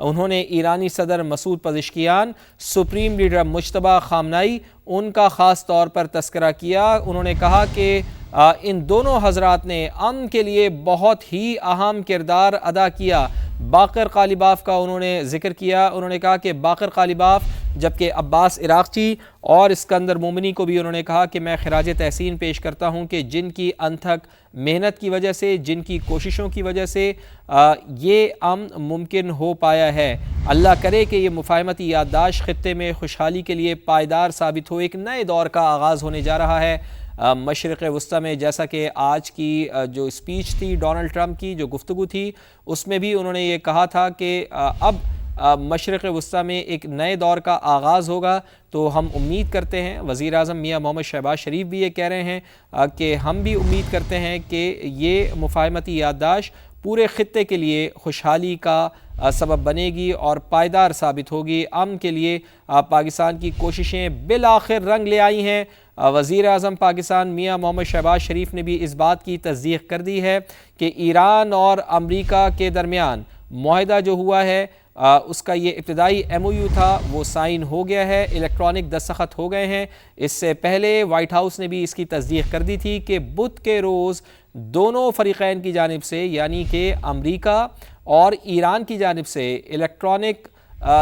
انہوں نے ایرانی صدر Masoud Pezeshkian, supreme leader Mojtaba Khamenei, ان کا خاص طور پر تذکرہ کیا۔ انہوں نے کہا کہ ان دونوں حضرات نے امن کے لیے بہت ہی اہم کردار ادا کیا۔ باقر قالیباف کا انہوں نے ذکر کیا۔ انہوں نے کہا کہ باقر قالیباف، جبکہ عباس عراقچی اور اسکندر مومنی کو بھی انہوں نے کہا کہ میں خراج تحسین پیش کرتا ہوں کہ جن کی انتھک محنت کی وجہ سے، جن کی کوششوں کی وجہ سے یہ امن ممکن ہو پایا ہے۔ اللہ کرے کہ یہ مفاہمتی یادداشت خطے میں خوشحالی کے لیے پائیدار ثابت ہو۔ ایک نئے دور کا آغاز ہونے جا رہا ہے مشرق وسطیٰ میں، جیسا کہ آج کی جو اسپیچ تھی ڈونلڈ ٹرمپ کی، جو گفتگو تھی، اس میں بھی انہوں نے یہ کہا تھا کہ اب مشرق وسطیٰ میں ایک نئے دور کا آغاز ہوگا۔ تو ہم امید کرتے ہیں، وزیر اعظم میاں محمد شہباز شریف بھی یہ کہہ رہے ہیں کہ ہم بھی امید کرتے ہیں کہ یہ مفاہمتی یادداشت پورے خطے کے لیے خوشحالی کا سبب بنے گی اور پائیدار ثابت ہوگی۔ امن کے لیے پاکستان کی کوششیں بالآخر رنگ لے آئی ہیں۔ وزیر اعظم پاکستان میاں محمد شہباز شریف نے بھی اس بات کی تصدیق کر دی ہے کہ ایران اور امریکہ کے درمیان معاہدہ جو ہوا ہے اس کا یہ ابتدائی MOU تھا، وہ سائن ہو گیا ہے، الیکٹرانک دستخط ہو گئے ہیں۔ اس سے پہلے وائٹ ہاؤس نے بھی اس کی تصدیق کر دی تھی کہ بدھ کے روز دونوں فریقین کی جانب سے، یعنی کہ امریکہ اور ایران کی جانب سے الیکٹرانک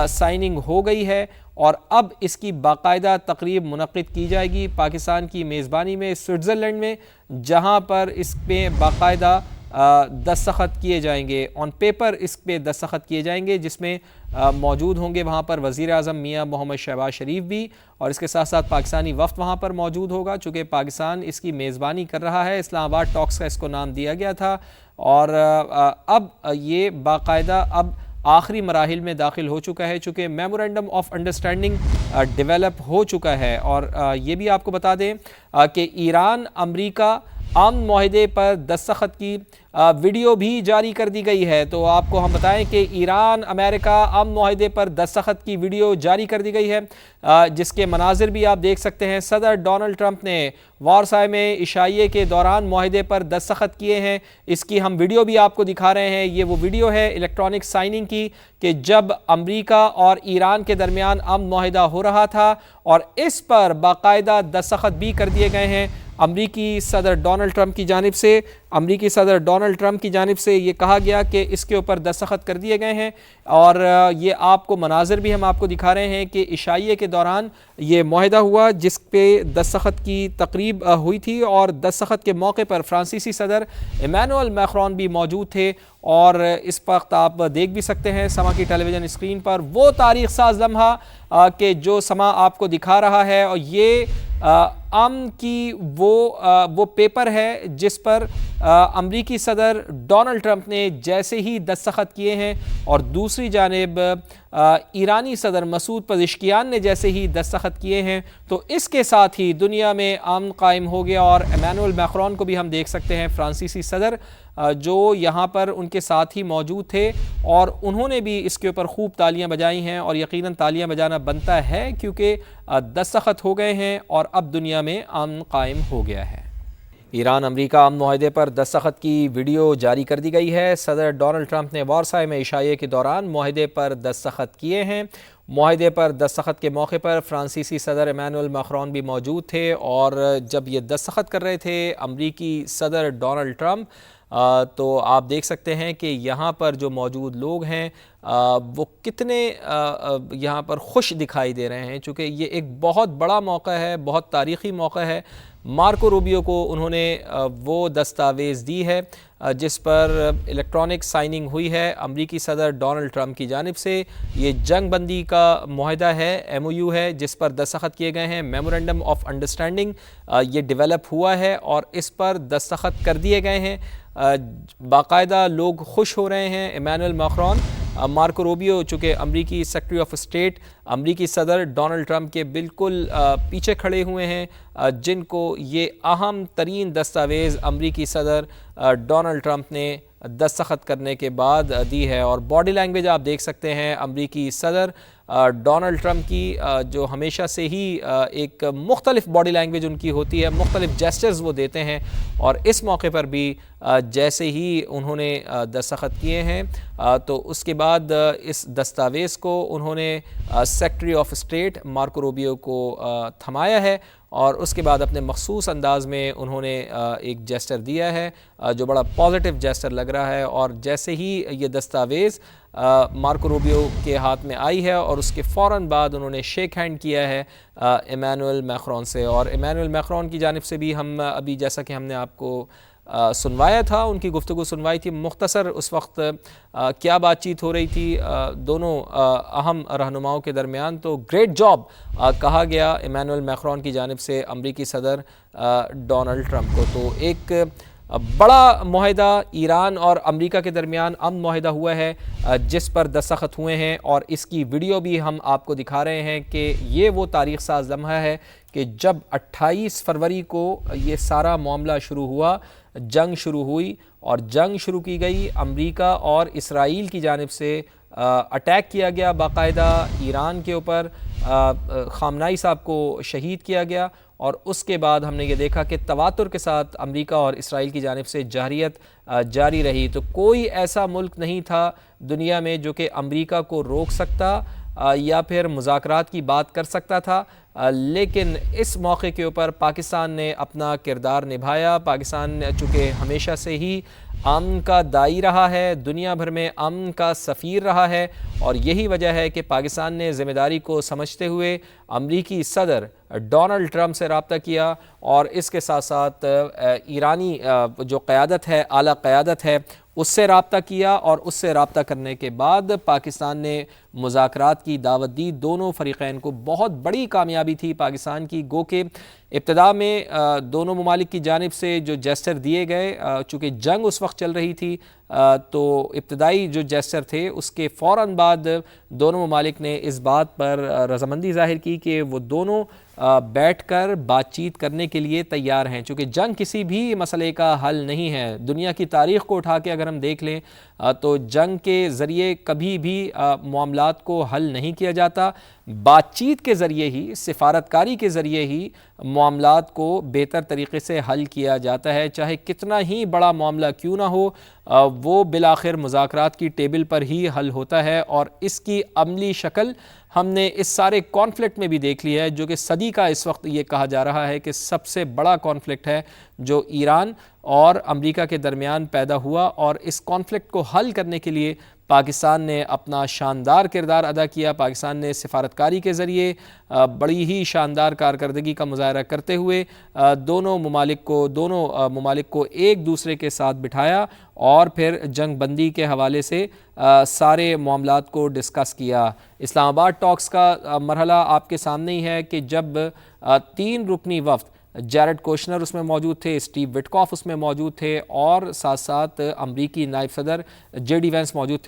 سائننگ ہو گئی ہے، اور اب اس کی باقاعدہ تقریب منعقد کی جائے گی پاکستان کی میزبانی میں سوئٹزرلینڈ میں، جہاں پر اس پہ باقاعدہ دستخط کیے جائیں گے، آن پیپر اس پہ دستخط کیے جائیں گے، جس میں موجود ہوں گے وہاں پر وزیر اعظم میاں محمد شہباز شریف بھی، اور اس کے ساتھ ساتھ پاکستانی وفد وہاں پر موجود ہوگا، چونکہ پاکستان اس کی میزبانی کر رہا ہے۔ اسلام آباد ٹاکس کا اس کو نام دیا گیا تھا، اور اب یہ باقاعدہ اب آخری مراحل میں داخل ہو چکا ہے، چونکہ میمورنڈم آف انڈرسٹینڈنگ ڈیولپ ہو چکا ہے۔ اور یہ بھی آپ کو بتا دیں کہ ایران امریکہ امن معاہدے پر دستخط کی ویڈیو بھی جاری کر دی گئی ہے۔ تو آپ کو ہم بتائیں کہ ایران امریکہ امن معاہدے پر دستخط کی ویڈیو جاری کر دی گئی ہے، جس کے مناظر بھی آپ دیکھ سکتے ہیں۔ صدر ڈونلڈ ٹرمپ نے وارسائے میں عشائیے کے دوران معاہدے پر دستخط کیے ہیں۔ اس کی ہم ویڈیو بھی آپ کو دکھا رہے ہیں۔ یہ وہ ویڈیو ہے الیکٹرانک سائننگ کی کہ جب امریکہ اور ایران کے درمیان امن معاہدہ ہو رہا تھا، اور اس پر باقاعدہ دستخط بھی کر دیے گئے ہیں امریکی صدر ڈونلڈ ٹرمپ کی جانب سے یہ کہا گیا کہ اس کے اوپر دستخط کر دیے گئے ہیں، اور یہ آپ کو مناظر بھی ہم آپ کو دکھا رہے ہیں کہ عشائیے کے دوران یہ معاہدہ ہوا، جس پہ دستخط کی تقریب ہوئی تھی، اور دستخط کے موقع پر فرانسیسی صدر ایمانوئل میخرون بھی موجود تھے۔ اور اس وقت آپ دیکھ بھی سکتے ہیں سما کی ٹیلی ویژن اسکرین پر وہ تاریخ ساز لمحہ کہ جو سما آپ کو دکھا رہا ہے، اور یہ امن کی وہ پیپر ہے جس پر امریکی صدر ڈونلڈ ٹرمپ نے جیسے ہی دستخط کیے ہیں، اور دوسری جانب ایرانی صدر مسعود پزشکیان نے جیسے ہی دستخط کیے ہیں، تو اس کے ساتھ ہی دنیا میں امن قائم ہو گیا۔ اور ایمانوئل میخرون کو بھی ہم دیکھ سکتے ہیں، فرانسیسی صدر جو یہاں پر ان کے ساتھ ہی موجود تھے، اور انہوں نے بھی اس کے اوپر خوب تالیاں بجائی ہیں، اور یقیناً تالیاں بجانا بنتا ہے کیونکہ دستخط ہو گئے ہیں اور اب دنیا میں امن قائم ہو گیا ہے۔ ایران امریکہ امن معاہدے پر دستخط کی ویڈیو جاری کر دی گئی ہے۔ صدر ڈونلڈ ٹرمپ نے وارسائے میں عشائیے کے دوران معاہدے پر دستخط کیے ہیں۔ معاہدے پر دستخط کے موقع پر فرانسیسی صدر ایمانوئل میخرون بھی موجود تھے، اور جب یہ دستخط کر رہے تھے امریکی صدر ڈونلڈ ٹرمپ، تو آپ دیکھ سکتے ہیں کہ یہاں پر جو موجود لوگ ہیں وہ کتنے یہاں پر خوش دکھائی دے رہے ہیں، چونکہ یہ ایک بہت بڑا موقع ہے، بہت تاریخی موقع ہے۔ مارکو روبیو کو انہوں نے وہ دستاویز دی ہے جس پر الیکٹرانک سائننگ ہوئی ہے امریکی صدر ڈونلڈ ٹرمپ کی جانب سے۔ یہ جنگ بندی کا معاہدہ ہے، MOU ہے، جس پر دستخط کیے گئے ہیں، میمورنڈم آف انڈرسٹینڈنگ یہ ڈیولپ ہوا ہے اور اس پر دستخط کر دیے گئے ہیں۔ باقاعدہ لوگ خوش ہو رہے ہیں۔ ایمانوئل میخرون، مارکو روبیو چونکہ امریکی سیکرٹری آف اسٹیٹ امریکی صدر ڈونلڈ ٹرمپ کے بالکل پیچھے کھڑے ہوئے ہیں، جن کو یہ اہم ترین دستاویز امریکی صدر ڈونلڈ ٹرمپ نے دستخط کرنے کے بعد دی ہے۔ اور باڈی لینگویج آپ دیکھ سکتے ہیں امریکی صدر ڈونلڈ ٹرمپ کی جو ہمیشہ سے ہی ایک مختلف باڈی لینگویج ان کی ہوتی ہے، مختلف جیسچرز وہ دیتے ہیں، اور اس موقع پر بھی جیسے ہی انہوں نے دستخط کیے ہیں تو اس کے بعد اس دستاویز کو انہوں نے secretary of state Marco Rubio کو تھمایا ہے، اور اس کے بعد اپنے مخصوص انداز میں انہوں نے ایک جیسچر دیا ہے جو بڑا پازیٹیو جیسچر لگ رہا ہے۔ اور جیسے ہی یہ دستاویز مارکو روبیو کے ہاتھ میں آئی ہے اور اس کے فوراً بعد انہوں نے شیک ہینڈ کیا ہے ایمانوئل میخرون سے، اور ایمانوئل میخرون کی جانب سے بھی ہم ابھی جیسا کہ ہم نے آپ کو سنوایا تھا، ان کی گفتگو سنوائی تھی مختصر، اس وقت کیا بات چیت ہو رہی تھی دونوں اہم رہنماؤں کے درمیان، تو گریٹ جاب کہا گیا ایمانوئل میخرون کی جانب سے امریکی صدر ڈونلڈ ٹرمپ کو۔ تو ایک بڑا معاہدہ ایران اور امریکہ کے درمیان امن معاہدہ ہوا ہے جس پر دستخط ہوئے ہیں، اور اس کی ویڈیو بھی ہم آپ کو دکھا رہے ہیں کہ یہ وہ تاریخ ساز لمحہ ہے کہ جب 28 فروری کو یہ سارا معاملہ شروع ہوا، جنگ شروع ہوئی، اور جنگ شروع کی گئی، امریکہ اور اسرائیل کی جانب سے اٹیک کیا گیا باقاعدہ ایران کے اوپر، خامنائی صاحب کو شہید کیا گیا، اور اس کے بعد ہم نے یہ دیکھا کہ تواتر کے ساتھ امریکہ اور اسرائیل کی جانب سے جارحیت جاری رہی۔ تو کوئی ایسا ملک نہیں تھا دنیا میں جو کہ امریکہ کو روک سکتا یا پھر مذاکرات کی بات کر سکتا تھا، لیکن اس موقع کے اوپر پاکستان نے اپنا کردار نبھایا۔ پاکستان چونکہ ہمیشہ سے ہی امن کا داعی رہا ہے، دنیا بھر میں امن کا سفیر رہا ہے، اور یہی وجہ ہے کہ پاکستان نے ذمہ داری کو سمجھتے ہوئے امریکی صدر ڈونلڈ ٹرمپ سے رابطہ کیا، اور اس کے ساتھ ساتھ ایرانی جو قیادت ہے، اعلیٰ قیادت ہے، اس سے رابطہ کیا، اور اس سے رابطہ کرنے کے بعد پاکستان نے مذاکرات کی دعوت دی۔ دونوں فریقین کو بہت بڑی کامیابی تھی پاکستان کی، گو کہ ابتدا میں دونوں ممالک کی جانب سے جو جیسچر دیے گئے، چونکہ جنگ اس وقت چل رہی تھی، تو ابتدائی جو جیسچر تھے اس کے فوراً بعد دونوں ممالک نے اس بات پر رضامندی ظاہر کی کہ وہ دونوں بیٹھ کر بات چیت کرنے کے لیے تیار ہیں، چونکہ جنگ کسی بھی مسئلے کا حل نہیں ہے۔ دنیا کی تاریخ کو اٹھا کے اگر ہم دیکھ لیں تو جنگ کے ذریعے کبھی بھی معاملات کو حل نہیں کیا جاتا، بات چیت کے ذریعے ہی، سفارتکاری کے ذریعے ہی معاملات کو بہتر طریقے سے حل کیا جاتا ہے، چاہے کتنا ہی بڑا معاملہ کیوں نہ ہو، وہ بالآخر مذاکرات کی ٹیبل پر ہی حل ہوتا ہے، اور اس کی عملی شکل ہم نے اس سارے کانفلکٹ میں بھی دیکھ لی ہے، جو کہ صدی کا اس وقت یہ کہا جا رہا ہے کہ سب سے بڑا کانفلکٹ ہے جو ایران اور امریکہ کے درمیان پیدا ہوا، اور اس کانفلکٹ کو حل کرنے کے لیے پاکستان نے اپنا شاندار کردار ادا کیا۔ پاکستان نے سفارتکاری کے ذریعے بڑی ہی شاندار کارکردگی کا مظاہرہ کرتے ہوئے دونوں ممالک کو ایک دوسرے کے ساتھ بٹھایا، اور پھر جنگ بندی کے حوالے سے سارے معاملات کو ڈسکس کیا۔ اسلام آباد ٹاکس کا مرحلہ آپ کے سامنے ہی ہے کہ جب 3 رکنی وفد، جیرڈ کوشنر اس میں موجود تھے، اسٹیو وٹکاف اس میں موجود تھے، اور ساتھ ساتھ امریکی نائب صدر جے ڈی وینس موجود تھے۔